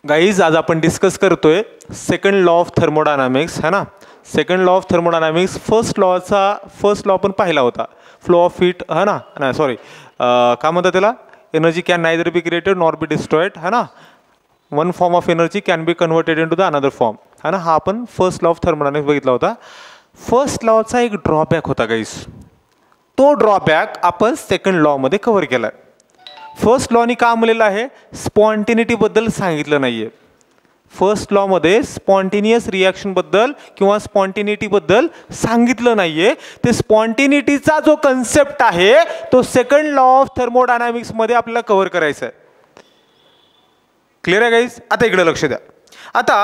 Guys आज आपण discuss करतोय सेकंड लॉ ऑफ थर्मोडायनामिक्स है ना. Second law of thermodynamics first law आपण पाहिला होता, फ्लो ऑफ हीट है ना. नाही सॉरी, काय म्हणतात त्याला, energy can neither be created nor be destroyed है ना. One form of energy can be converted into the another form है ना. हा आपण फर्स्ट लॉ ऑफ थर्मोडायनामिक्स बघितला होता. फर्स्ट लॉचा एक ड्रॉबॅक होता गाईज, तो ड्रॉबॅक आपण सेकंड लॉमध्ये कव्हर केला आहे. फर्स्ट लॉनी का म्हणलेलं आहे, स्पॉन्टेनिटीबद्दल सांगितलं नाही आहे. फर्स्ट लॉमध्ये स्पॉन्टेनियस रिॲक्शनबद्दल किंवा स्पॉन्टेनिटीबद्दल सांगितलं नाही आहे. ते स्पॉन्टेनिटीचा जो कन्सेप्ट आहे तो सेकंड लॉ ऑफ थर्मोडायनामिक्समध्ये आपल्याला कव्हर करायचा आहे. क्लिअर आहे गाईज. आता इकडे लक्ष द्या. आता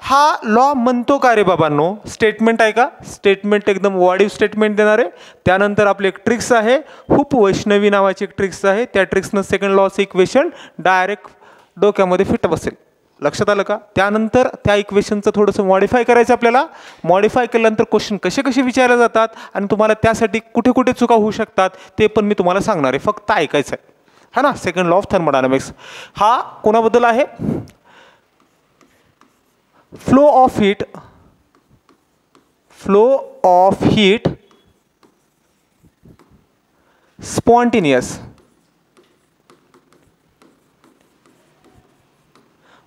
हा लॉ म्हणतो का रे बाबांनो, स्टेटमेंट आहे का, स्टेटमेंट एकदम वाढीव स्टेटमेंट देणार आहे. त्यानंतर आपली एक ट्रिक्स आहे, हुप वैष्णवी नावाची एक ट्रिक्स आहे. त्या ट्रिक्सनं सेकंड लॉचं इक्वेशन डायरेक्ट डोक्यामध्ये फिट बसेल. लक्षात आलं का. त्यानंतर त्या इक्वेशनचं थोडंसं मॉडिफाय करायचं आपल्याला. मॉडिफाय केल्यानंतर क्वेश्चन कसे कसे विचारले जातात आणि तुम्हाला त्यासाठी कुठे कुठे चुका होऊ शकतात ते पण मी तुम्हाला सांगणार आहे, फक्त ऐकायचं आहे है ना. सेकंड लॉ ऑफ थर्मोडायनामिक्स हा कोणाबद्दल आहे, flow of heat, flow of heat spontaneous,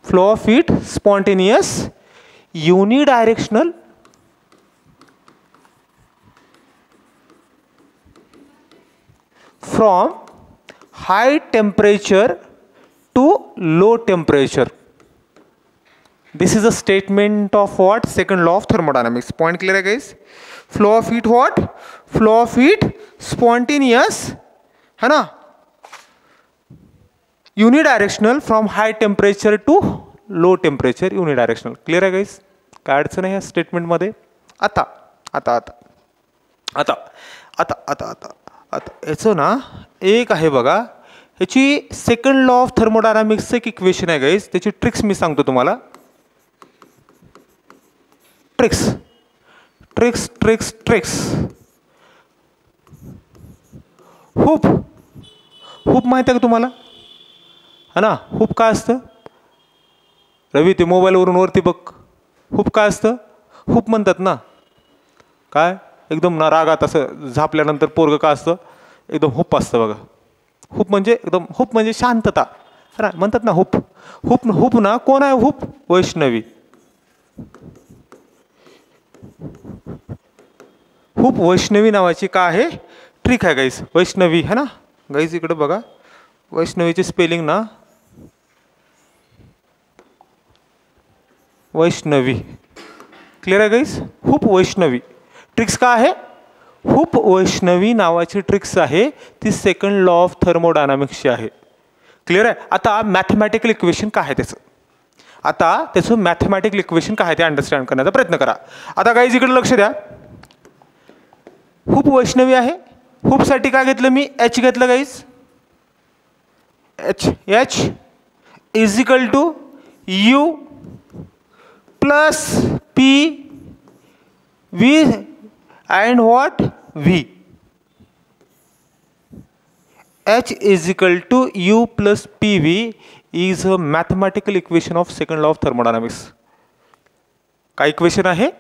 flow of heat spontaneous unidirectional from high temperature to low temperature. This is a statement of what? Second law of thermodynamics. Point clear है guys? Flow of heat what? Flow of heat spontaneous है ना, unidirectional from high temperature to low temperature unidirectional. Clear है guys? काय अडचण आहे या statement मध्ये. आता आता आता आता आता आता आता आता याचं ना एक आहे बघा, ह्याची सेकंड लॉ ऑफ थर्मोडायनामिक्सचं एक इक्वेशन आहे गाईज. त्याची ट्रिक्स मी सांगतो तुम्हाला. Tricks tricks tricks tricks hoop, hoop माहिती आहे का तुम्हाला है ना. हुप काय असतं रवी, ते मोबाईलवरून वरती बघ. हुप काय असतं, हुप म्हणतात ना काय, एकदम ना रागात असं झापल्यानंतर पोरगं काय असतं, एकदम हुप असतं बघा. हुप म्हणजे एकदम, हुप म्हणजे शांतता है ना, म्हणतात ना हुप. हुप हुप ना कोण आहे, हुप वैष्णवी. हुप वैष्णवी नावाची का आहे ट्रिक आहे गाईस. वैष्णवी है ना गाईस, इकडे बघा. वैष्णवीचे स्पेलिंग ना वैष्णवी. क्लिअर आहे गाईस. हुप वैष्णवी ट्रिक्स का आहे, हुप वैष्णवी नावाची ट्रिक्स आहे ती सेकंड लॉ ऑफ थर्मोडायनामिक्सची आहे. क्लिअर आहे. आता मॅथमॅटिकल इक्वेशन काय आहे त्याचं, आता त्याचं मॅथमॅटिकल इक्वेशन काय आहे ते अंडरस्टँड करण्याचा प्रयत्न करा. आता गाईज इकडे लक्ष द्या. हुप वैष्णवी आहे. हुपसाठी काय घेतलं मी, एच घेतलं guys. H H is equal to U plus P V and what V. H is equal to U plus P V is a mathematical equation of second law of thermodynamics. काय equation आहे,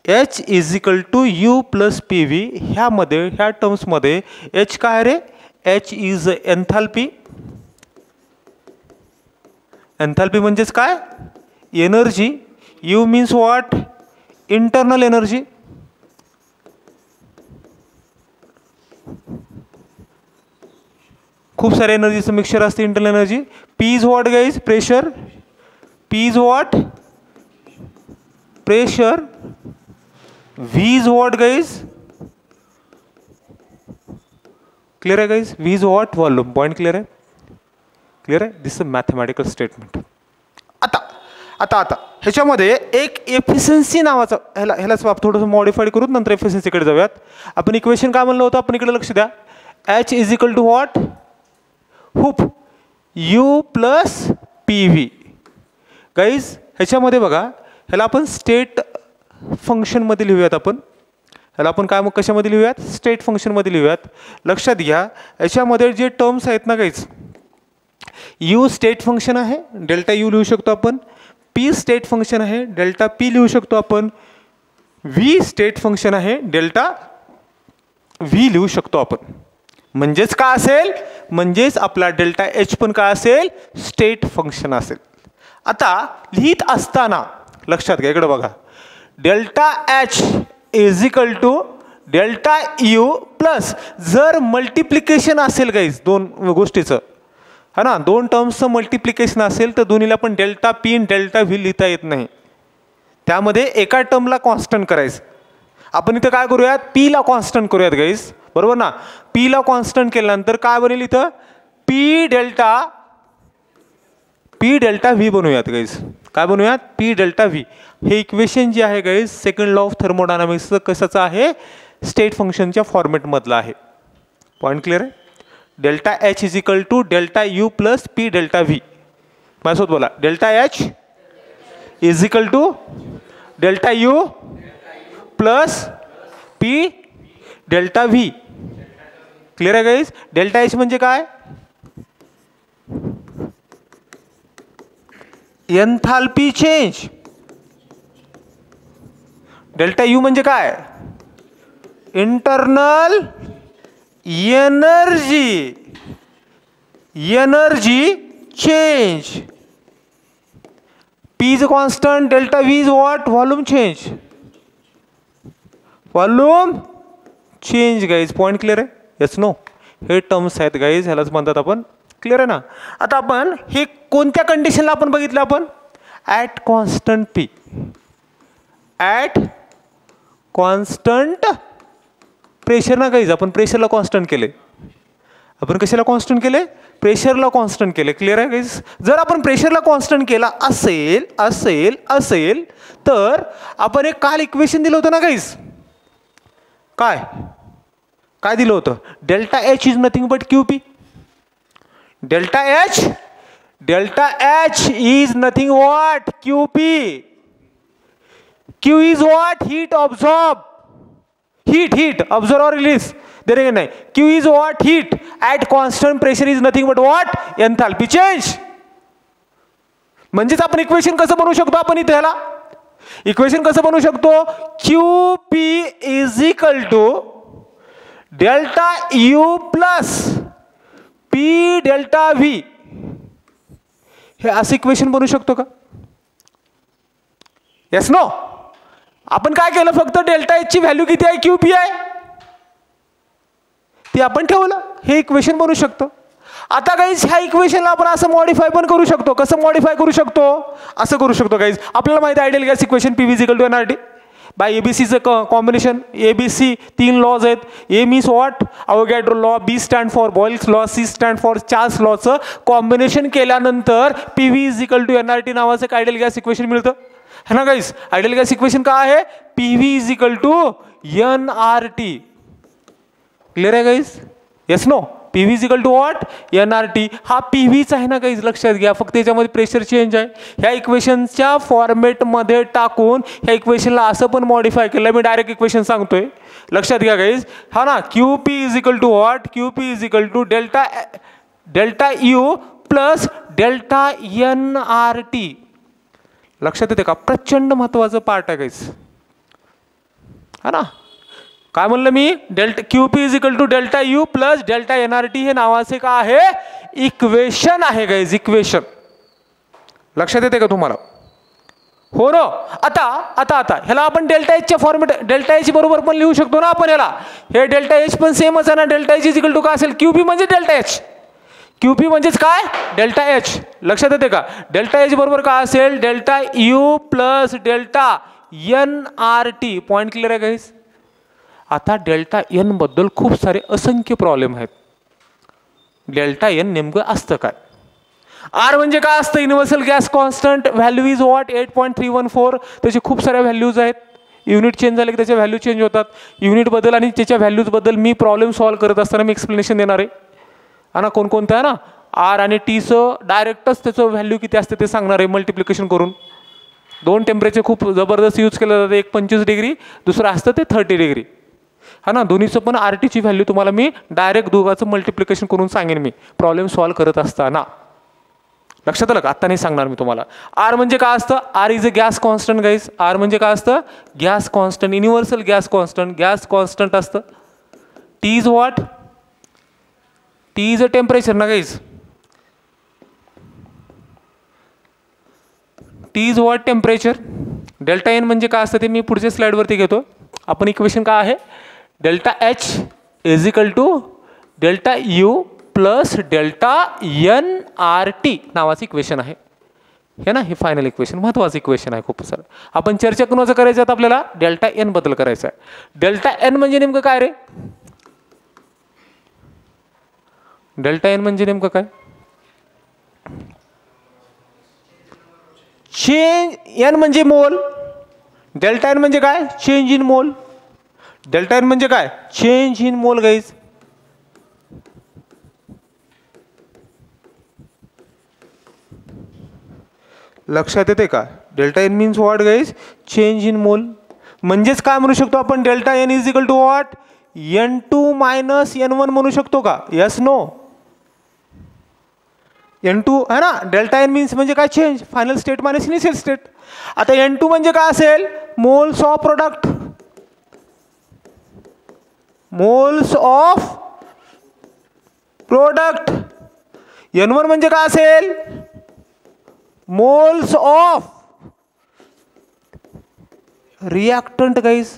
H is equal to U plus PV. ह्यामध्ये ह्या टर्म्समध्ये H काय रे, H is एन्थॅल्पी. Enthalpy म्हणजेच काय, energy. U means what, internal energy. खूप सारे एनर्जीचं मिक्सचर असते internal energy. P is what guys, pressure. P is what, pressure. V is what guys, clear आहे guys, V is what, volume. Point clear आहे, clear आहे. This a mathematical statement. आता आता आता ह्याच्यामध्ये एक एफिशियन्सी नावाचा, ह्यालाच थोडंसं मॉडिफाईड करू, नंतर एफिशियन्सीकडे जाऊयात. आपण इक्वेशन काय म्हणलं होतं, आपण इकडे लक्ष द्या. H is equal to what, हुप U plus P V. Guys ह्याच्यामध्ये बघा, ह्याला आपण स्टेट फंक्शनमध्ये लिहूयात. आपण ह्याला आपण काय मग कशामध्ये लिहूयात, स्टेट फंक्शनमध्ये लिहूयात. लक्षात घ्या याच्यामध्ये जे टर्म्स आहेत ना गाईज, यू स्टेट फंक्शन आहे, डेल्टा यू लिहू शकतो आपण. पी स्टेट फंक्शन आहे, डेल्टा पी लिहू शकतो आपण. व्ही स्टेट फंक्शन आहे, डेल्टा व्ही लिहू शकतो आपण. म्हणजेच काय असेल, म्हणजेच आपला डेल्टा एच पण काय असेल, स्टेट फंक्शन असेल. आता लिहित असताना लक्षात घ्या, इकडे बघा, delta H is equal to delta U plus, जर मल्टिप्लिकेशन असेल गाईज दोन गोष्टीचं, है ना, दोन टर्म्सचं मल्टिप्लिकेशन असेल तर दोन्हीला पण डेल्टा पी आणि डेल्टा व्ही लिहिता येत नाही. त्यामध्ये एका टर्मला कॉन्स्टंट करायचं. आपण इथं काय करूयात, पीला कॉन्स्टंट करूयात गाईज, बरोबर ना. पीला कॉन्स्टंट केल्यानंतर काय बनेल इथं, पी डेल्टा व्ही बनवूयात गाईज. काय बनवूयात, पी डेल्टा व्ही. हे इक्वेशन जे आहे गाईज सेकंड लॉ ऑफ थर्मोडायनामिक्सचं कशाचं आहे, स्टेट फंक्शनच्या फॉर्मेटमधलं आहे. पॉईंट क्लिअर आहे. Delta H is equal to delta U plus P delta V. माझ्यासोबत बोला, delta H is equal to delta U plus P delta V. Clear आहे गाईज. डेल्टा एच म्हणजे काय, एन्थाल्पी चेंज. डेल्टा यू म्हणजे काय, internal energy change. P is constant, delta V is what, volume change. Volume change guys. Point clear आहे. Yes no, हे terms आहेत guys, ह्यालाच म्हणतात आपण. क्लिअर आहे ना. आता आपण हे कोणत्या कंडिशनला आपण बघितलं, आपण at constant P, at constant pressure ना गाईज. आपण प्रेशरला कॉन्स्टंट केले. आपण कशाला कॉन्स्टंट केले, प्रेशरला कॉन्स्टंट केले. क्लिअर आहे गाईज. जर आपण प्रेशरला कॉन्स्टंट केला असेल तर आपण एक काल इक्वेशन दिलं होतं ना गाईज. काय दिलं होतं, delta H is nothing but Q P. Delta H is nothing what, Q P. Q is what, heat absorb, heat observe और रिलीज. देणे नाही. Q is what, heat at constant pressure is nothing but what, enthalpy change. म्हणजेच आपण equation कसं बनवू शकतो, आपण इथे ह्याला इक्वेशन कसं बनवू शकतो, Q P is equal to delta U plus P delta V. हे असं इक्वेशन बनवू शकतो का, येस नो. आपण काय केलं, फक्त डेल्टा एच ची व्हॅल्यू किती आहे, क्यू पी आहे, ते आपण ठेवलं. हे इक्वेशन बनवू शकतो. आता गाईज ह्या इक्वेशनला आपण असं मॉडिफाय पण करू शकतो. कसं मॉडिफाय करू शकतो, असं करू शकतो गाईज. आपल्याला माहिती आहे ideal gas equation P is equal to NRT by एबीसीचं कॉम्बिनेशन. एबीसी 3 लॉज आहेत. A means what, Avogadro law, B stand for Boyle's law, C stand for Charles लॉचं कॉम्बिनेशन केल्यानंतर P V is equal to NRT नावाचं एक ideal gas equation मिळतं, है ना guys. Ideal gas equation काय आहे, P V is equal to NRT. Clear आहे guys, yes no. P V is equal to what, NRT. हा पी व्हीच आहे ना गाईज, लक्षात घ्या. फक्त याच्यामध्ये प्रेशर चेंज आहे. ह्या इक्वेशनच्या फॉर्मेटमध्ये टाकून ह्या इक्वेशनला असं पण मॉडिफाय केलं. मी डायरेक्ट इक्वेशन सांगतोय, लक्षात घ्या गाईज. हा ना, Q P is equal to what, Q P is equal to delta U plus delta NRT. लक्षात येते का, प्रचंड महत्वाचं पार्ट आहे गाईज, हा ना. काय म्हणलं मी, delta Q P is equal to delta U plus delta NRT हे नावाचे काय आहे, इक्वेशन आहे गाईज, इक्वेशन. लक्षात येते का तुम्हाला, हो ना. आता ह्याला आपण डेल्टा एचच्या फॉर्मेट, डेल्टा एच बरोबर पण लिहू शकतो ना आपण ह्याला. हे डेल्टा एच पण सेमच आहे ना. Delta H is equal to काय असेल, क्यू पी म्हणजे डेल्टा एच, क्यू पी म्हणजेच काय, डेल्टा एच. लक्षात येते का, डेल्टा एच बरोबर काय असेल, delta U plus delta NRT. Point clear आहे गाईज. आता डेल्टा एन बद्दल खूप सारे असंख्य प्रॉब्लेम आहेत. डेल्टा एन नेमकं असतं काय, आर म्हणजे काय असतं, universal gas constant. Value is what, 8.314. त्याचे खूप साऱ्या व्हॅल्यूज आहेत. युनिट चेंज झाले की त्याच्या व्हॅल्यू चेंज होतात. युनिट बद्दल आणि त्याच्या व्हॅल्यूज बद्दल मी प्रॉब्लेम सॉल्व्ह करत असताना मी एक्सप्लेनेशन देणार आहे, हा ना. कोणकोणतं आहे ना, आर आणि टीचं डायरेक्टच त्याचं व्हॅल्यू किती असते ते सांगणार आहे मल्टिप्लिकेशन करून. 2 टेम्परेचर खूप जबरदस्त यूज केलं जातं. एक 25 डिग्री, दुसरं असतं ते 30 डिग्री, हा ना. दोन्हीचं पण आर टीची व्हॅल्यू तुम्हाला मी डायरेक्ट दोघांचं मल्टिप्लिकेशन करून सांगेन मी प्रॉब्लेम सॉल्व्ह करत असताना. लक्षात आलं का? आत्ता नाही सांगणार मी तुम्हाला. आर म्हणजे काय असतं? R is a gas constant guys. R म्हणजे काय असतं? Gas constant, universal gas constant. Gas constant असतं. T is what? T is a temperature ना guys. T is what? Temperature. Delta N म्हणजे काय असतं ते मी पुढच्या स्लाइडवरती घेतो. आपण इक्वेशन काय आहे? Delta H is equal to delta U plus delta N R T नावाचं इक्वेशन आहे. हे ना, हे फायनल इक्वेशन, महत्त्वाचं इक्वेशन आहे खूप सारं. आपण चर्चा कोणाचं करायचं आहे? आपल्याला डेल्टा एन बद्दल करायचं आहे. डेल्टा एन म्हणजे नेमकं काय रे? डेल्टा एन म्हणजे नेमकं काय? चेंज. एन म्हणजे मोल. डेल्टा एन म्हणजे काय? Change in mole. Delta N म्हणजे काय? Change in mole guys. लक्षात येते का? Delta N means what guys? Change in mole. म्हणजेच काय म्हणू शकतो आपण? Delta N is equal to what? N2 minus N1 म्हणू शकतो का? Yes no? N2 है ना. डेल्टा एन मीन्स म्हणजे काय? Change. Final state minus initial state. आता N2 म्हणजे काय असेल? Moles of product. Moles of product. N1 म्हणजे काय असेल? Moles of reactant guys.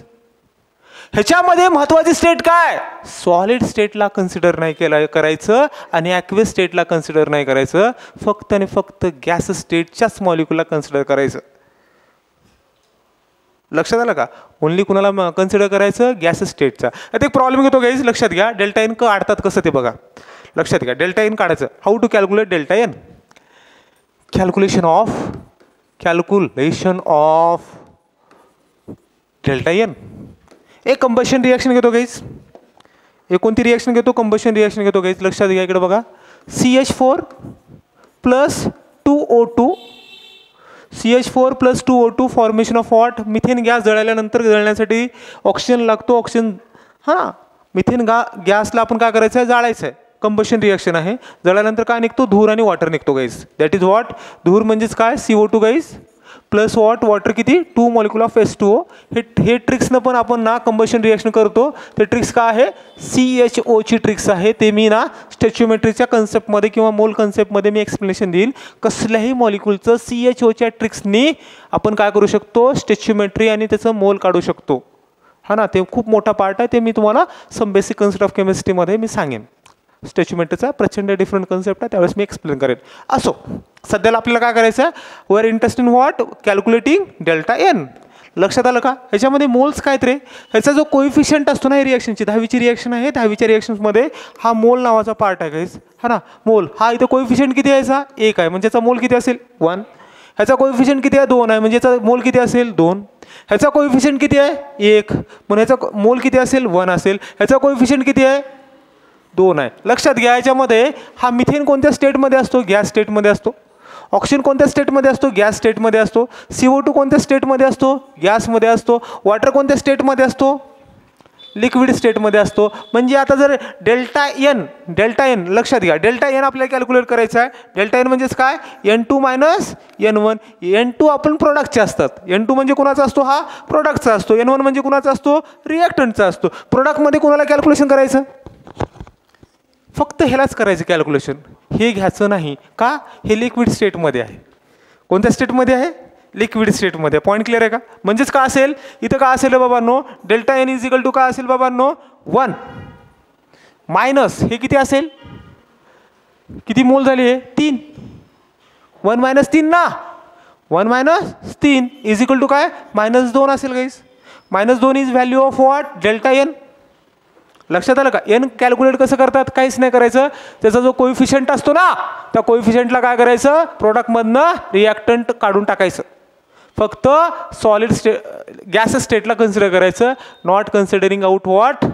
ह्याच्यामध्ये महत्वाची स्टेट काय? सॉलिड स्टेटला कन्सिडर नाही करायचं आणि ॲक्वेस स्टेटला कन्सिडर नाही करायचं. फक्त आणि फक्त गॅस स्टेटच्याच मॉलिक्यूलला कन्सिडर करायचं. लक्षात आलं का? ओनली कुणाला कन्सिडर करायचं? गॅस स्टेटचा. आता एक प्रॉब्लेम घेतो गाईज, लक्षात घ्या. डेल्टा एन काढतात कसं ते बघा. लक्षात घ्या. डेल्टा एन काढायचं. How to calculate delta N? Calculation of delta N. एक कंबशन रिएक्शन घेतो गाईज. एक कोणती रिएक्शन घेतो? कंबशन रिएक्शन घेतो गाईज. लक्षात घ्या, इकडे बघा. CH4 plus 2O2. CH4 plus 2O2 formation of what? Methane gas जळल्यानंतर जळण्यासाठी ऑक्सिजन लागतो. ऑक्सिजन हां, मिथेन गॅसला आपण काय करायचं आहे? जाळायचं आहे. कंबशन रिएक्शन आहे. जळल्यानंतर काय निघतो? धूर आणि वॉटर निघतो गाईज. That is what? धूर म्हणजेच काय? CO2 guys plus what? Water किती? 2 मॉलिक्युल ऑफ H2O. हे ट्रिक्सनं पण आपण ना कंबशन रिएक्शन करतो. ते ट्रिक्स काय आहे? CHO ची ट्रिक्स आहे. ते मी ना स्टॅच्युमेट्रीच्या कन्सेप्टमध्ये किंवा मोल कन्सेप्टमध्ये मी एक्सप्लेनेशन देईल. कसल्याही मॉलिक्यूलचं CHOच्या ट्रिक्सनी आपण काय करू शकतो? स्टॅच्युमेट्री आणि त्याचं मोल काढू शकतो. हा ना, ते खूप मोठा पार्ट आहे. ते मी तुम्हाला सम बेसिक कन्सेप्ट ऑफ केमिस्ट्रीमध्ये मी सांगेन. स्टॅच्युमेट्रीचा प्रचंड डिफरंट कन्सेप्ट आहे, त्यावेळेस मी एक्सप्लेन करेन. असो, सध्याला आपल्याला काय करायचं आहे? We are interested in what? Calculating delta N. लक्षात आलं का? ह्याच्यामध्ये मोल्स काय रे? ह्याचा जो कोइफिशियंट असतो ना रिएक्शनची, 10वीची रिएक्शन आहे. 10वीच्या रिएक्शन्समध्ये हा मोल नावाचा पार्ट आहे गाईज. हा ना, मोल. हा इथं कोइफिशियंट किती आहे? 1 आहे. म्हणजे याचा मोल किती असेल? 1. ह्याचा कोइफिशियंट किती आहे? 2 आहे. म्हणजे याचा मोल किती असेल? 2. ह्याचा कोइफिशियंट किती आहे? 1. म्हणजे ह्याचा मोल किती असेल? 1 असेल. ह्याचा कोइफिशियंट किती आहे? 2 आहे. लक्षात घ्या, याच्यामध्ये हा मिथेन कोणत्या स्टेटमध्ये असतो? गॅस स्टेटमध्ये असतो. ऑक्सिजन कोणत्या स्टेटमध्ये असतो? गॅस स्टेटमध्ये असतो. CO2 कोणत्या स्टेटमध्ये असतो? गॅसमध्ये असतो. वॉटर कोणत्या स्टेटमध्ये असतो? लिक्विड स्टेटमध्ये असतो. म्हणजे आता जर डेल्टा एन लक्षात घ्या, डेल्टा एन आपल्याला कॅल्क्युलेट करायचं आहे. डेल्टा एन म्हणजेच काय? N2 minus N1. N2 आपण प्रोडक्टचे असतात. N2 म्हणजे कुणाचा असतो? हा प्रोडक्टचा असतो. N1 म्हणजे कुणाचा असतो? रिॲक्टंटचा असतो. प्रोडक्टमध्ये कोणाला कॅल्क्युलेशन करायचं? फक्त ह्यालाच करायचं कॅल्क्युलेशन. हे घ्यायचं नाही का? हे लिक्विड स्टेटमध्ये आहे. कोणत्या स्टेटमध्ये आहे? लिक्विड स्टेटमध्ये. पॉईंट क्लिअर आहे का? म्हणजेच काय असेल इथं? काय असेल बाबांनो? Delta N is equal to काय असेल बाबांनो? 1 मायनस हे किती असेल? किती मोल झाले? हे 3. 1 मायनस 3 ना. 1 मायनस 3 इज इक्वल टू काय? -2 असेल guys. -2 is value of what? Delta N. लक्षात आलं का? एन कॅल्क्युलेट कसं करतात? काहीच नाही करायचं. त्याचा जो कोइफिशियंट असतो ना, त्या कोइफिशियंटला काय करायचं? प्रोडक्टमधनं रिॲक्टंट काढून टाकायचं. फक्त सॉलिड गॅस स्टेटला कन्सिडर करायचं. Not considering out what?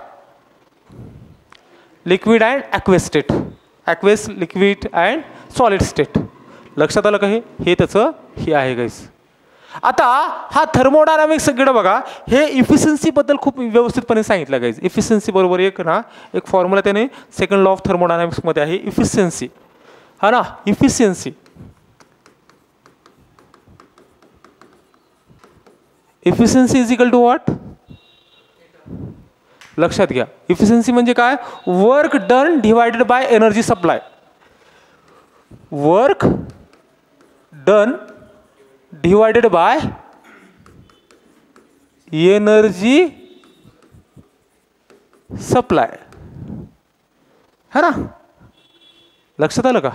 Liquid and aqueous state. Aqueous, liquid and solid state. लक्षात आलं का? हे त्याचं हे आहे गाईस. आता हा थर्मोडायनामिक्स सगळं बघा, हे इफिशियन्सीबद्दल खूप व्यवस्थितपणे सांगितलं गाईज. इफिशियन्सी बरोबर एक फॉर्म्युला त्याने सेकंड लॉ ऑफ थर्मोडायनामिक्समध्ये आहे. इफिशियन्सी. हा ना, efficiency. Efficiency is equal to what? लक्षात घ्या, इफिशियन्सी म्हणजे काय? Work done divided by energy supply. Work done divided by energy supply, है ना? लक्षात आलं का?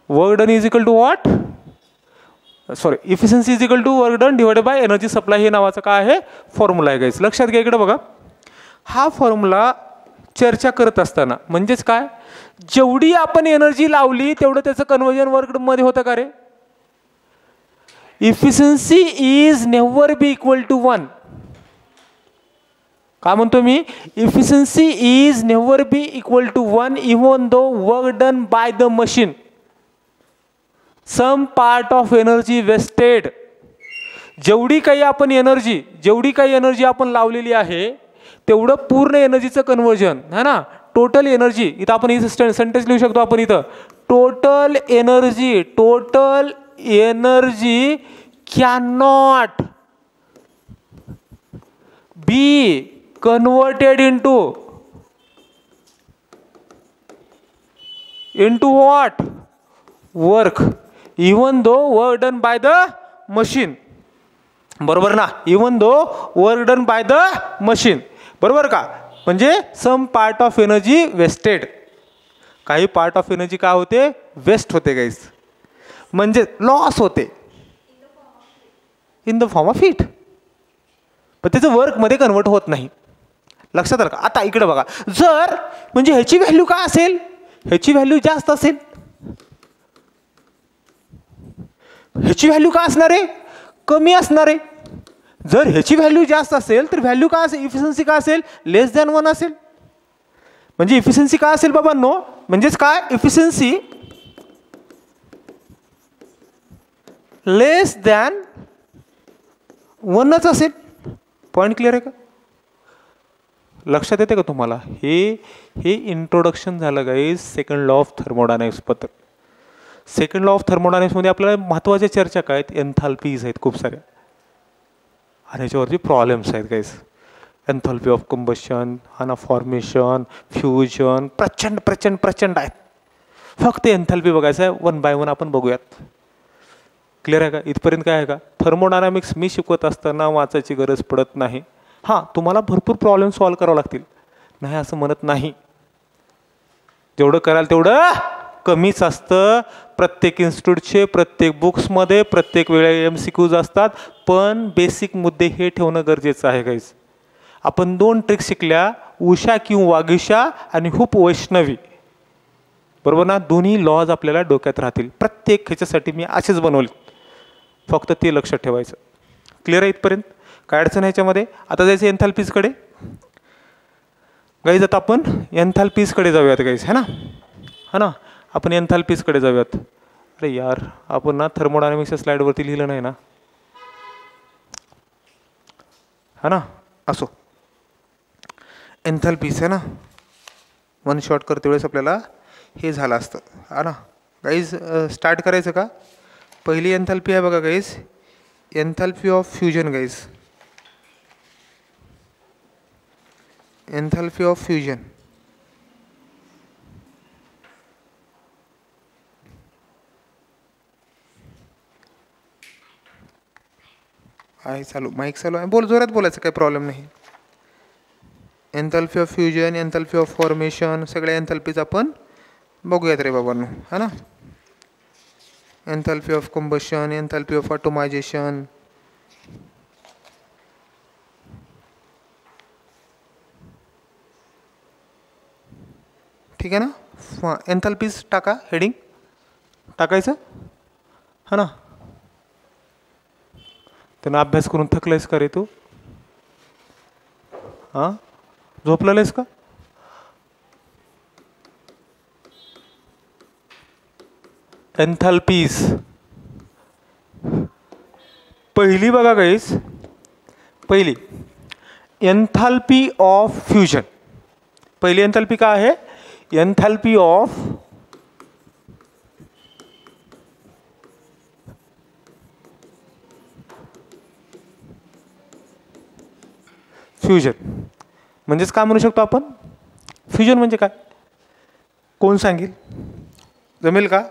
Work done is equal to what? Sorry, efficiency is equal to work done divided by energy supply. हे नावाचं काय आहे? फॉर्म्युला आहे गाईस. लक्षात घ्या, इकडे बघा. हा फॉर्म्युला चर्चा करत असताना म्हणजेच काय, जेवढी आपण एनर्जी लावली तेवढं त्याचं कन्व्हर्जन वर्क मध्ये होतं का रे? Efficiency is never be equal to 1. काय म्हणतो मी? Efficiency is never be equal to 1 even though work done by the machine some part of energy wasted. जेवढी काही एनर्जी आपण लावलेली आहे तेवढं पूर्ण एनर्जीचं कन्व्हर्जन, है ना? टोटल एनर्जी, इथं आपण इथं सेंटेन्स लिहू शकतो आपण इथं, total energy cannot be converted into what? Work, even though work done by the machine. बरोबर ना? Even though work done by the machine, बरोबर का? म्हणजे some part of energy wasted. काही पार्ट ऑफ एनर्जी काय होते? वेस्ट होते guys, म्हणजे लॉस होते in the form of heat, पण त्याचं वर्कमध्ये कन्वर्ट होत नाही. लक्षात आलं का? आता इकडे बघा, जर म्हणजे ह्याची व्हॅल्यू काय असेल? ह्याची व्हॅल्यू जास्त असेल. ह्याची व्हॅल्यू काय असणार आहे? कमी असणार आहे. जर ह्याची व्हॅल्यू जास्त असेल तर व्हॅल्यू काय असेल? इफिशियन्सी काय असेल? लेस दॅन 1 असेल. म्हणजे इफिशियन्सी काय असेल बाबांनो? म्हणजेच काय? इफिशियन्सी लेस दॅन 1च असेल. पॉइंट क्लिअर आहे का? लक्षात येते का तुम्हाला? हे इंट्रोडक्शन झालं गाईस सेकंड लॉ ऑफ थर्मोडायनामिक्स बद्दल. सेकंड लॉ ऑफ थर्मोडायनामिक्स मध्ये आपल्याला महत्त्वाच्या चर्चा काय आहेत? एन्थाल्पीज आहेत खूप साऱ्या, आणि याच्यावरती प्रॉब्लेम्स आहेत गाईस. एन्थाल्पी ऑफ कंबशन, हाना फॉर्मेशन, फ्युजन, प्रचंड आहेत. फक्त एन्थाल्पी बघायचं आहे, 1 बाय 1 आपण बघूयात. क्लिअर आहे का? इथपर्यंत काय आहे का? थर्मोडायनामिक्स मी शिकवत असताना वाचायची गरज पडत नाही. हां, तुम्हाला भरपूर प्रॉब्लेम सॉल्व्ह करावे लागतील, नाही असं म्हणत नाही. जेवढं कराल तेवढं कमीच असतं. प्रत्येक इन्स्टिट्यूटचे, प्रत्येक बुक्समध्ये, प्रत्येक वेळेला MCQs असतात, पण बेसिक मुद्दे हे ठेवणं गरजेचं आहे गाईज. आपण 2 ट्रिक्स शिकल्या, उषा किंवा वागीषा आणि हुप वैष्णवी, बरोबर ना? दोन्ही लॉज आपल्याला डोक्यात राहतील. प्रत्येक ह्याच्यासाठी मी असेच बनवले, फक्त ते लक्षात ठेवायचं. क्लिअर आहे इथपर्यंत? काय अडचण आहे ह्याच्यामध्ये? आता जायचं एन्थाल्पीजकडे गाईज. आता आपण एन्थाल्पीजकडे जाऊयात गाईज, है ना? आपण एन्थाल्पीजकडे जाऊयात. अरे यार, आपण ना थर्मोडायनामिक्सच्या स्लाइडवरती लिहिलं नाही ना, है ना? असो, एन्थाल्पीज आहे ना, 1 शॉट करते वेळेस आपल्याला हे झालं असतं, है ना गाईज? स्टार्ट करायचं का? पहिली एन्थाल्पी आहे बघा guys, enthalpy of fusion guys. Enthalpy of fusion आहे चालू, माईक चालू आहे, बोल, जोरात बोलायचं, काही प्रॉब्लेम नाही. Enthalpy of fusion, enthalpy of formation, सगळ्या एन्थाल्पीज आपण बघूयात रे बाबांनो, है ना? Enthalpy of combustion, enthalpy of atomisation, ठीक आहे ना? एन्थाल्पीज टाका, हेडिंग टाकायचं, है ना? त्यांना अभ्यास करून थकलायस का रे तू? हां, झोपलेलायस का? एन्थाल्पीज पहिली बघा गाईस, पहिली एन्थाल्पी ऑफ फ्युजन. पहिली एन्थाल्पी काय आहे? एन्थाल्पी ऑफ फ्युजन म्हणजेच काय म्हणू शकतो आपण? फ्युजन म्हणजे काय? कोण सांगेल? जमेल का?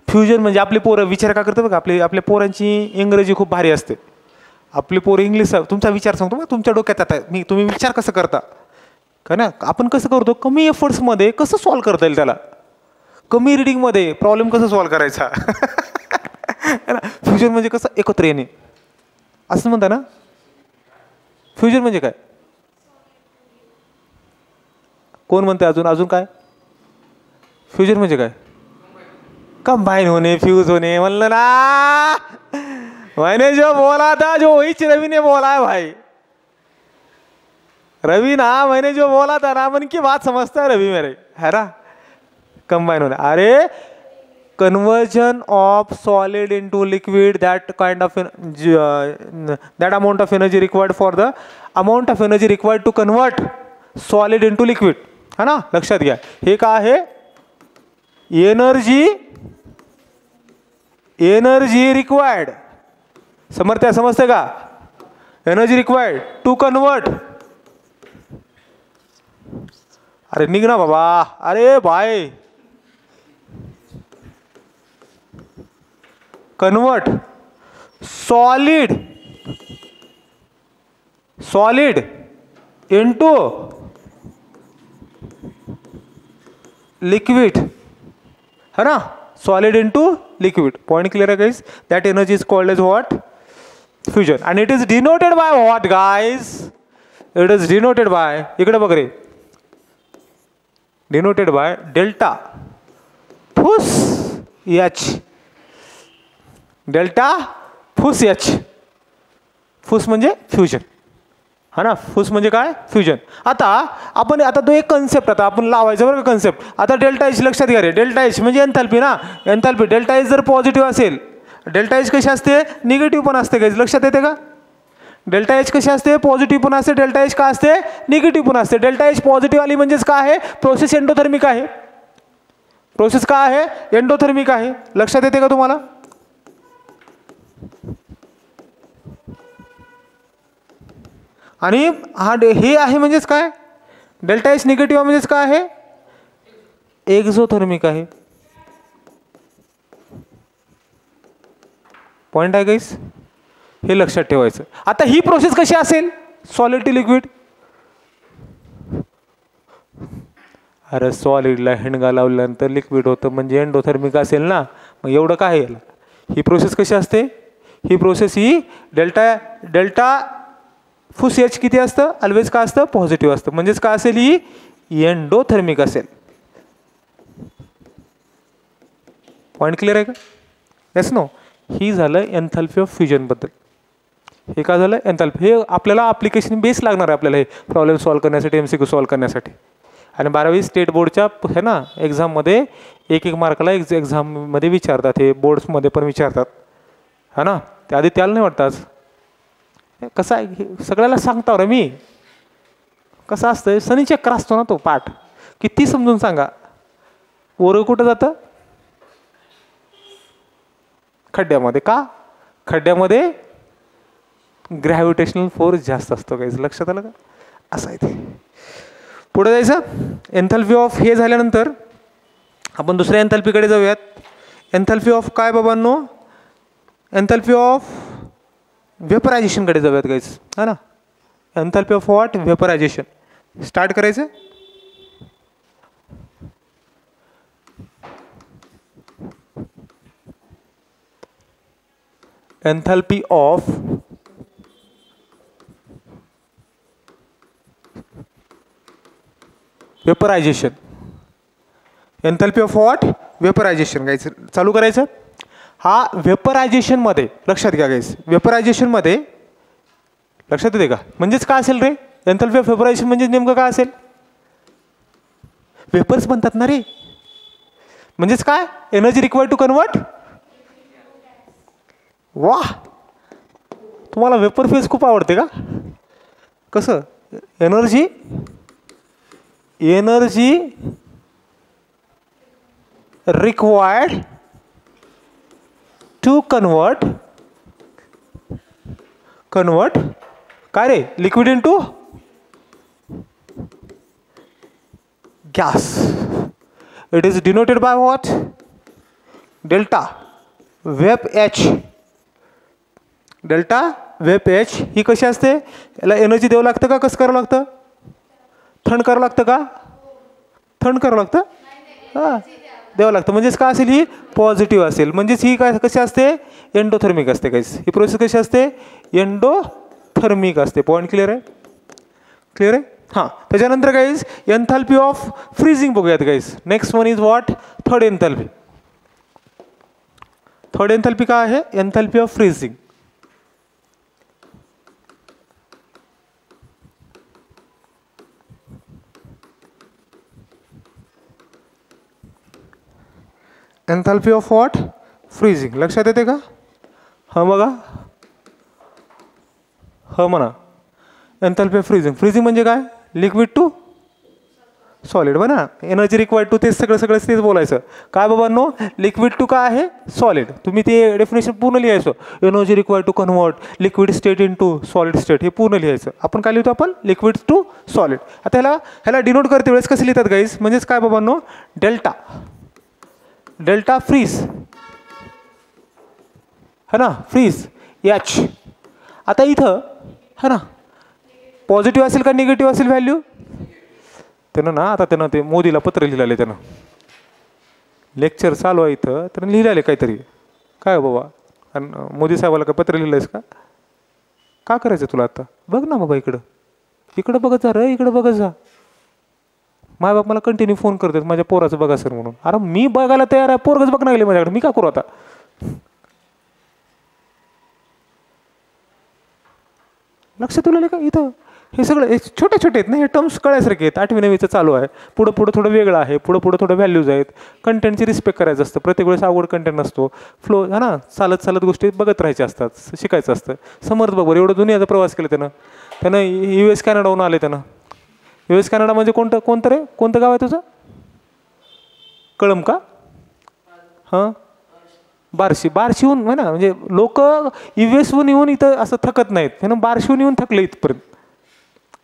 फ्युजन म्हणजे आपले पोरं विचार का करतात बघा, आपल्या पोरांची इंग्रजी खूप भारी असते. आपले पोरं इंग्लिश, तुमचा विचार सांगतो मग तुमच्या डोक्यात आता तुम्ही विचार कसं करता का ना, आपण कसं करतो कमी एफर्ट्समध्ये कसं सॉल्व्ह करता येईल त्याला, कमी रिडिंगमध्ये प्रॉब्लेम कसं सॉल्व्ह करायचा. फ्युजन म्हणजे कसं एकत्र येणे असं म्हणता ना. फ्युजन म्हणजे काय? कोण म्हणते? अजून काय? फ्युजन म्हणजे काय? कंबाइन होने, फ्यूज होने. म्हणलं ना, मैंने जो बोला था जो वही रवि ने बोला है भाई. रवि ना, मैंने जो बोला था ना, मन की बात समझता है रवि मेरे, है ना. कंबाइन होने, अरे conversion of solid into liquid, that kind of that amount of energy required for the amount of energy required to convert solid into liquid, है ना. लक्षात घ्या, हे काय आहे? Energy required. समजते का? Energy required to convert. अरे निघ ना बाबा, अरे भाई. कन्वर्ट सॉलिड इनटू लिक्विड, है ना. Solid into liquid. Point clear है guys? That energy is called as what? Fusion. And it is denoted by what guys? It is denoted by, इकडे बघ रे, denoted by delta fus H. Delta fus H. Fus म्हणजे fusion, हा ना. फुस म्हणजे काय? फ्युजन. आता तो एक कन्सेप्ट आता आपण लावायचं बरं का कन्सेप्ट. आता डेल्टा एच लक्षात घ्या रे. डेल्टा एच म्हणजे एन्थॅल्पी ना, एन्थॅल्पी. डेल्टा एच जर पॉझिटिव्ह असेल, डेल्टा एच कशी असते? निगेटिव्ह पण असते. काही लक्षात येते का? डेल्टा एच कशी असते? पॉझिटिव्ह पण असते. डेल्टा एच काय असते? निगेटिव्ह पण असते. डेल्टा एच पॉझिटिव्ह आली म्हणजेच काय आहे? प्रोसेस एंडोथर्मिक आहे. प्रोसेस काय आहे? एंडोथर्मिक आहे. लक्षात येते का तुम्हाला? आणि हा हे आहे म्हणजेच काय? डेल्टा एच निगेटिव्ह म्हणजेच काय आहे? एक्झोथर्मिक आहे. पॉइंट आहे गाईस, हे लक्षात ठेवायचं. आता ही प्रोसेस कशी असेल? Solid to liquid. अरे सॉलिडला हेंडगा लावल्यानंतर लिक्विड होतं म्हणजे एंडोथर्मिक असेल ना. मग एवढं काय आहे? ही प्रोसेस कशी असते? ही प्रोसेस ही डेल्टा फुस एच किती असतं? ऑलवेज काय असतं? पॉझिटिव्ह असतं. म्हणजेच काय असेल? ही एंडोथर्मिक असेल. पॉइंट क्लिअर आहे का? Yes no. ही झालं एन्थॅल्पी ऑफ फ्युजन बद्दल. हे काय झालं? एन्थॅल्पी. हे आपल्याला ॲप्लिकेशन बेस लागणार आहे आपल्याला हे प्रॉब्लेम सॉल्व्ह करण्यासाठी, MCQ सॉल्व्ह करण्यासाठी. आणि 12वी स्टेट बोर्डच्या आहे ना एक्झाममध्ये एक मार्काला एक्झाममध्ये विचारतात. हे बोर्ड्समध्ये पण विचारतात, है ना. त्याआधी त्याला नाही वाटतं आज कसं आहे? सगळ्याला सांगता रे मी. कसं असतं? सनी चक्कर असतो ना तो पाठ. किती समजून सांगा, पोरं कुठं जातं? खड्ड्यामध्ये. का? खड्ड्यामध्ये ग्रॅव्हिटेशनल फोर्स जास्त असतो. काही लक्षात आलं का? असं आहे ते. पुढे जायचं. एन्थॅल्पी ऑफ हे झाल्यानंतर आपण दुसऱ्या एन्थॅल्पीकडे जाऊयात. एन्थॅल्पी ऑफ काय बाबांनो? एन्थॅल्पी ऑफ वेपरायझेशनकडे जाऊयात गाईज, है ना. Enthalpy of what? Vaporisation. Start करायचं. Enthalpy of vaporisation. Enthalpy of what? Vaporisation. Guys चालू करायचं. हा वेपरायझेशनमध्ये लक्षात घ्या गाईज. वेपरायझेशनमध्ये लक्षात येते का? म्हणजेच काय असेल रे? एन्थॅल्पी ऑफ वेपरायझेशन म्हणजे नेमकं काय असेल? वेपर्स बनतात ना रे. म्हणजेच काय? Energy required to convert. वाह, तुम्हाला वेपर फेज खूप आवडते का? कसं? Energy required to convert convert काय रे liquid into gas. It is denoted by what delta vap H. Delta vap H ही कशी असते, याला एनर्जी द्यावं लागतं का कसं करावं लागतं, थंड करावं लागतं का, थंड करावं लागतं, हां द्यावं लागतं. म्हणजेच काय असेल ही पॉझिटिव्ह असेल. म्हणजेच ही काय कशी असते एंडोथर्मिक असते गाईस. ही प्रोसेस कशी असते एंडोथर्मिक असते. पॉईंट क्लिअर आहे, क्लिअर आहे. हां त्याच्यानंतर गाईज एन्थॅल्पी ऑफ फ्रीजिंग बघूयात guys. Next one is what third एन्थॅल्पी. Third एन्थॅल्पी काय आहे एन्थॅल्पी of freezing. एन्थॅल्पी of what freezing. लक्षात येते का. हां बघा ह म्हणा एन्थॅल्पी ऑफ फ्रीजिंग. फ्रीजिंग म्हणजे काय लिक्विड टू सॉलिड बना एनर्जी रिक्वायर्ड टू तेच सगळं तेच बोलायचं. काय बाबांनो लिक्विड टू काय आहे सॉलिड. तुम्ही ते डेफिनेशन पूर्ण लिहायचं. Energy required to convert liquid state into solid state हे पूर्ण लिहायचं. आपण काय लिहितो आपण लिक्विड टू सॉलिड. आता ह्याला डिनोट करते वेळेस कसं लिहितात गाईज म्हणजेच काय बाबांनो डेल्टा डेल्टा फ्रीज है ना फ्रीज एच. आता इथं है ना पॉझिटिव्ह असेल का निगेटिव्ह असेल व्हॅल्यू. त्यानं ना आता त्यानं ते मोदीला पत्र लिहिलेलं त्यानं लेक्चर चालू आहे इथं त्यानं लिहिलेलं काहीतरी काय बाबा. आणि मोदी साहेबाला काय पत्र लिहिलंयस का करायचं तुला आता. बघ ना बाबा इकडं इकडं बघत जा रे इकडं बघत जा. माय बाप मला कंटिन्यू फोन करतात माझ्या पोराचं बघा सर म्हणून. अरे मी बघायला तयार आहे पोरगच बघ लागले माझ्याकडे मी का करू आता. लक्षात तुला का इथं हे सगळं छोटे छोटे आहेत ना हे टर्म्स कळायसारखे आहेत. 8वी 9वीचं चालू आहे. पुढं थोडं वेगळं आहे. पुढं थोडं व्हॅल्यूज आहेत. कंटेंटची रिस्पेक्ट करायचं असतं. प्रत्येक वेळेस आवड कंटेंट नसतो. फ्लो हा ना चालत गोष्टी बघत राहायच्या असतात शिकायचं असतं. समर्थ बरोबर एवढं दुनियाचा प्रवास केला त्यानं US कॅनडाहून आले त्यानं. US कॅनडा म्हणजे कोणतं रे कोणतं गाव आहे तुझं कळम का हां बार्शीहून है ना म्हणजे लोक US येऊन इथं असं थकत नाहीत. त्यानं बार्शीहून येऊन थकले इथपर्यंत.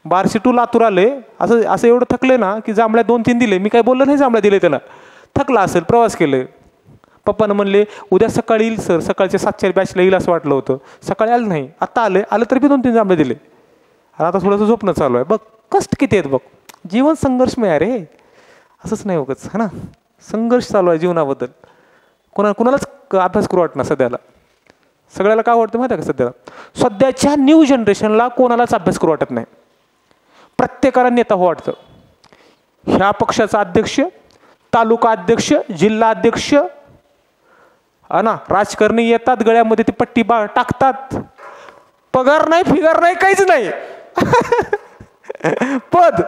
बार्शी टू लातूर आले असं एवढं थकले ना की जांभळ्या 2-3 दिले. मी काय बोललो नाही जांभळ्या दिले त्याला. थकला असेल प्रवास केले. पप्पानं म्हणले उद्या सकाळी येईल सर सकाळच्या 7च्या बॅचला येईल असं वाटलं होतं. सकाळी आलं नाही आत्ता आलं तरी बी 2-3 जांभळे दिले. आणि आता थोडंसं झोपणं चालू आहे. बघ कष्ट किती आहेत बघ. जीवन संघर्षमय आहे रे असंच नाही उगाच है ना. संघर्ष चालू आहे जीवनाबद्दल. कुणालाच अभ्यास करू वाटणार सध्याला. सगळ्याला काय वाटतं माहिती आहे का सध्याच्या न्यू जनरेशनला कोणालाच अभ्यास करू वाटत नाही. प्रत्येकाला नेता हो वाटतं. ह्या पक्षाचा अध्यक्ष तालुका अध्यक्ष जिल्हा अध्यक्ष हा ना राजकारणी येतात गळ्यामध्ये ती पट्टी टाकतात. पगार नाही फिगार नाही काहीच नाही. पद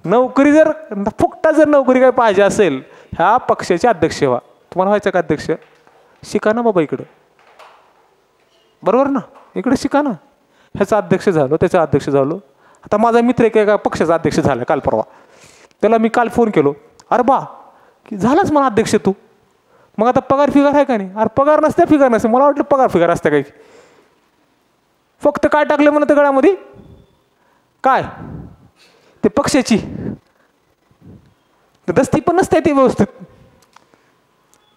नोकरी जर फुकटा जर नोकरी काय पाहिजे असेल ह्या पक्षाचे अध्यक्ष व्हा. तुम्हाला व्हायचं का अध्यक्ष शिका ना बाबा इकडं बरोबर ना इकडे शिका ना. ह्याचा अध्यक्ष झालो त्याचा अध्यक्ष झालो. आता माझा मित्र एका पक्षाचा अध्यक्ष झाला काल परवा. त्याला मी काल फोन केलो. अरे बा की झालाच मला अध्यक्ष तू. मग आता पगार फिगार आहे का नाही. अरे पगार नसते फिगार नसते. मला वाटलं पगार फिगार असते काही. फक्त काय टाकलं म्हणत गळ्यामध्ये काय ते पक्षाची दस्ती पण नसते ती व्यवस्थित.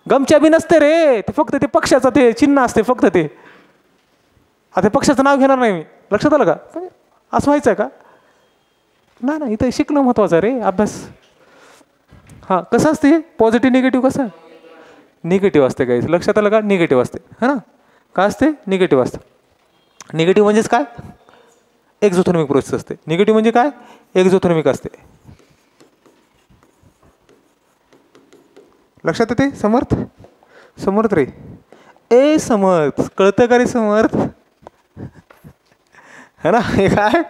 गमच्या बी नसते रे ते फक्त ते पक्षाचं ते चिन्ह असते फक्त ते. आता पक्षाचं नाव घेणार नाही मी. लक्षात आलं का असं व्हायचं आहे का नाही इथं शिकणं महत्वाचं आहे रे अभ्यास. हां कसं असते पॉझिटिव्ह निगेटिव्ह कसं निगेटिव्ह असते काही लक्षात आलं का निगेटिव्ह असते है ना. काय असते निगेटिव्ह असतं. निगेटिव्ह म्हणजेच काय एक्झोथर्मिक प्रोसेस असते. निगेटिव्ह म्हणजे काय एक्झोथर्मिक असते. लक्षात येते समर्थ रे ए समर्थ कळतं का रे समर्थ है ना. हे काय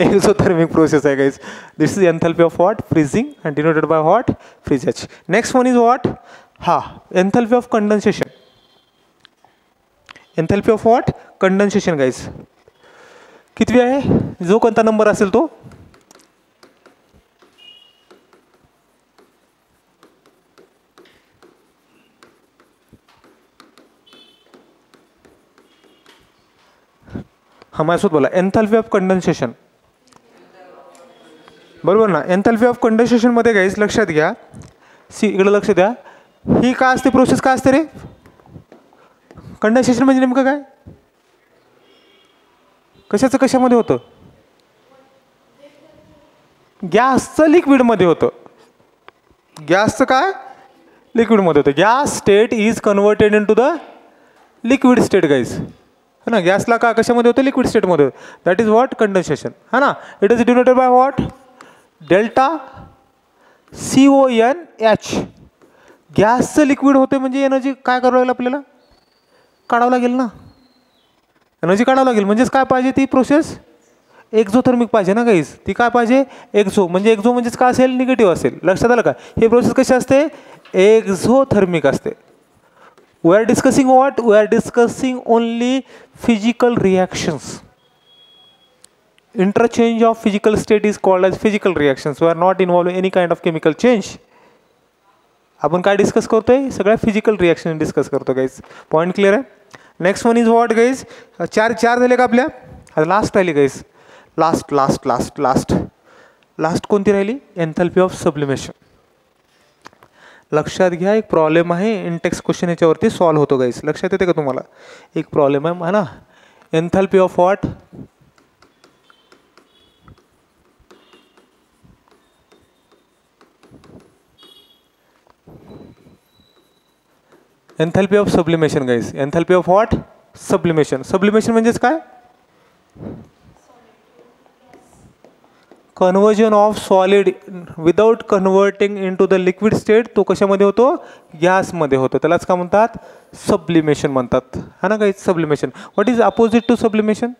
एक्झोथर्मिक प्रोसेस आहे guys. This is enthalpy of what freezing and denoted by what freeze H. Next one is what enthalpy of condensation. Enthalpy of what condensation guys. कितवी आहे जो कोणता नंबर असेल तो हां माझ्यासोबत बोला. एन्थॅल्पी ऑफ कंडेन्सेशन, बरोबर ना. एन्थॅल्पी ऑफ कंडेन्सेशनमध्ये गाईज लक्षात घ्या, इकडे लक्ष द्या. ही काय असते प्रोसेस, काय असते रे कंडेन्सेशन म्हणजे नेमकं काय, कशाचं कशामध्ये होतं, गॅसचं लिक्विडमध्ये होतं. गॅसचं काय लिक्विडमध्ये होतं. Gas state is converted into the liquid state guys, है ना. गॅसला का कशामध्ये होतं, लिक्विड स्टेटमध्ये होतं. दॅट इज व्हॉट कंडेन्सेशन, है ना. It is denoted by what, delta CONH. गॅसचं लिक्विड होते म्हणजे एनर्जी काय करावं लागेल आपल्याला, काढावं लागेल ना, एनर्जी काढावं लागेल. म्हणजेच काय पाहिजे, ती प्रोसेस एक्झोथर्मिक पाहिजे ना गाईज. ती काय पाहिजे, एक्झो. म्हणजे एक्झो म्हणजेच काय असेल, निगेटिव्ह असेल. लक्षात आलं का. ही प्रोसेस कशी असते, एक्झोथर्मिक असते. We are discussing what, we are discussing only physical reactions. Interchange of physical state is called as physical reactions. We are not involve any kind of chemical change. आपण काय discuss करतोय, सगळ्या physical reaction discuss करतो guys. Point clear आहे. Next one is what guys, चार झाले का आपल्या, आता लास्ट राहिली गाईज. लास्ट कोणती राहिली, एन्थॅल्पी ऑफ सब्लिमेशन. लक्षात घ्या, एक प्रॉब्लेम आहे इंटेक्स क्वेश्चन याच्यावरती सॉल्व्ह होतो गाईज. लक्षात येते का तुम्हाला, एक प्रॉब्लेम आहे ना. Enthalpy of what, enthalpy of sublimation guys. Enthalpy of what, sublimation. Sublimation म्हणजेच काय, conversion of solid without converting into the liquid state. तो कशामध्ये होतो, गॅसमध्ये होतो. त्यालाच काय म्हणतात, सब्लिमेशन म्हणतात, है ना guys. Sublimation. What is opposite to sublimation,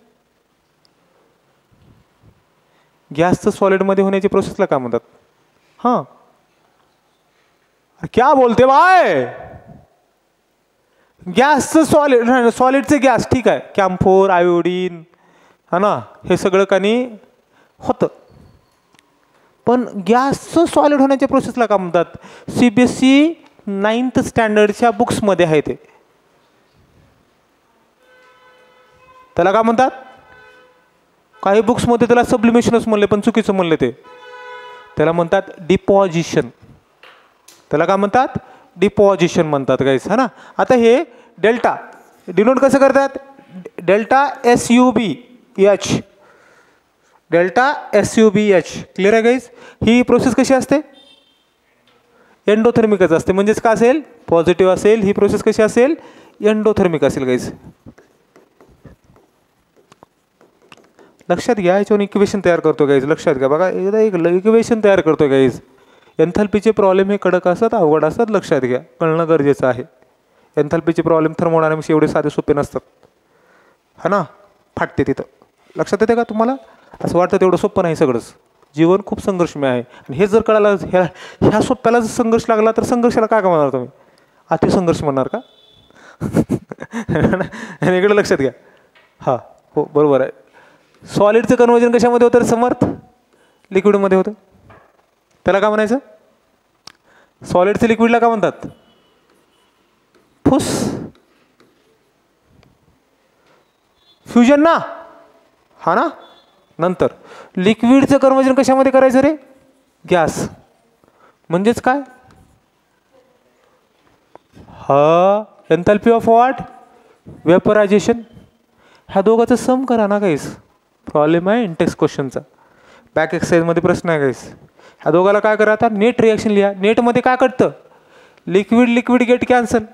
गॅसचं सॉलिडमध्ये होण्याची प्रोसेसला काय म्हणतात. हां क्या बोलते बाय, गॅसचं सॉलिड, सॉलिडचे गॅस, ठीक आहे, कॅम्फोर, आयोडीन, है ना, हे सगळं कानी होतं. पण गॅसचं सॉलिड होण्याच्या प्रोसेसला काय म्हणतात, CBSE 9th स्टँडर्डच्या बुक्समध्ये आहे ते. त्याला काय म्हणतात, काही बुक्समध्ये त्याला सब्लिमेशनच म्हणले, पण चुकीचं म्हणले ते. त्याला म्हणतात डिपॉझिशन. त्याला काय म्हणतात, डिपॉझिशन म्हणतात गाईस, है ना. आता हे डेल्टा डिनोट कसं करतात, delta SUBH, delta SUBH. Clear आहे गाईज. ही प्रोसेस कशी असते, एंडोथर्मिकच असते. म्हणजेच काय असेल, पॉझिटिव्ह असेल. ही प्रोसेस कशी असेल, एंडोथर्मिक असेल गाईज. लक्षात घ्या, याच्यावर इक्वेशन तयार करतो गाईज. लक्षात घ्या, बघा एकदा एक इक्वेशन तयार करतोय गाईज. एन्थॅल्पीचे प्रॉब्लेम हे कडक असतात, अवघड असतात. लक्षात घ्या, कळणं गरजेचं आहे. एन्थॅल्पीचे प्रॉब्लेम थर्मोडायनामिक्स एवढे साधे सोपे नसतात, है ना. फाटते तिथं. लक्षात येते का तुम्हाला, असं वाटतं तेवढं सोपं नाही सगळंच. जीवन खूप संघर्षमय आहे. आणि हे जर कळालं, ह्या सोप्याला जर संघर्ष लागला तर संघर्षाला काय म्हणणार तुम्ही, अतिसंघर्ष म्हणणार का. आणि इकडे लक्षात घ्या, हां हो बरोबर आहे. सॉलिडचं कन्वर्जन कशामध्ये होतं, समर्थ, लिक्विडमध्ये होतं. त्याला काय म्हणायचं, सॉलिडचं लिक्विडला काय म्हणतात, फुस फ्युजन ना, हा ना. नंतर लिक्विडचं कन्वर्जन कशामध्ये करायचं रे, गॅस. म्हणजेच काय, हा एन्थॅल्पी ऑफ व्हॉट, वेपरायझेशन. ह्या दोघांचं सम करा ना गाईस. प्रॉब्लेम आहे इंटेक्स क्वेश्चनचा, बॅक एक्सरसाइजमध्ये प्रश्न आहे गाईस. ह्या दोघाला काय करा, आता नेट रिॲक्शन लिहा. नेटमध्ये काय कळतं, लिक्विड लिक्विड गेट कॅन्सल,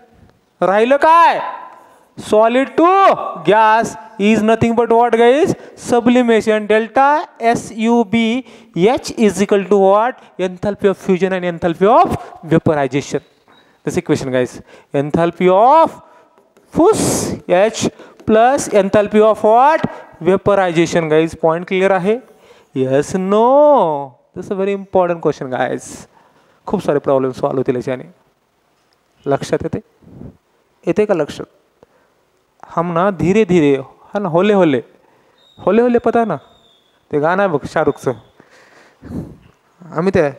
राहिलं काय, solid to gas is nothing but what guys, sublimation. Delta SUBH is equal to what, enthalpy of fusion and enthalpy of vaporization. This equation guys, enthalpy of fus H plus enthalpy of what, vaporization guys. Point clear आहे, yes no. This is a very important question guys. खूप सारे problem solve होतील याच्याने. लक्षात येते का लक्षात. हम ना धीरे धीरे, हा ना, होले होले होले होले, पता ना ते गाणं आहे बघ शाहरुखचं. अमित आहे,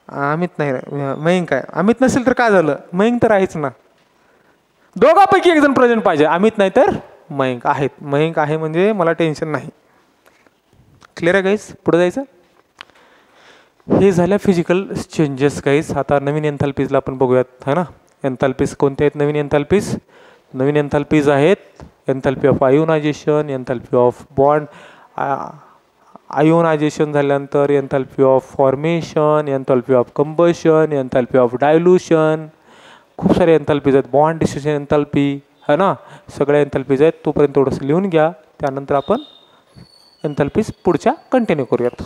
अमित नाही, मयंक आहे. अमित नसेल तर काय झालं, मयंक तर आहेच ना. दोघांपैकी एक जण प्रेझेंट पाहिजे, अमित नाही तर मयंक आहेत. मयंक आहे म्हणजे मला टेन्शन नाही. क्लिअर आहे गाईस? पुढे जायचं. हे झाल्या फिजिकल चेंजेस गाईस. आता नवीन एन्थाल्पीजला आपण बघूयात है ना. एन्थाल्पीज कोणते आहेत नवीन एन्थाल्पीज? नवीन एन्थाल्पीज आहेत enthalpy of ionisation, enthalpy of bond ionisation झाल्यानंतर enthalpy of formation, enthalpy of combustion, enthalpy of dilution. खूप सारे एन्थाल्पीज आहेत. बॉन्ड डिस्ट्रीब्युशन एन्थाल्पी है ना. सगळ्या एन्थाल्पीज आहेत. तोपर्यंत थोडंसं लिहून घ्या. त्यानंतर आपण एन्थाल्पीज पुढच्या कंटिन्यू करूयात.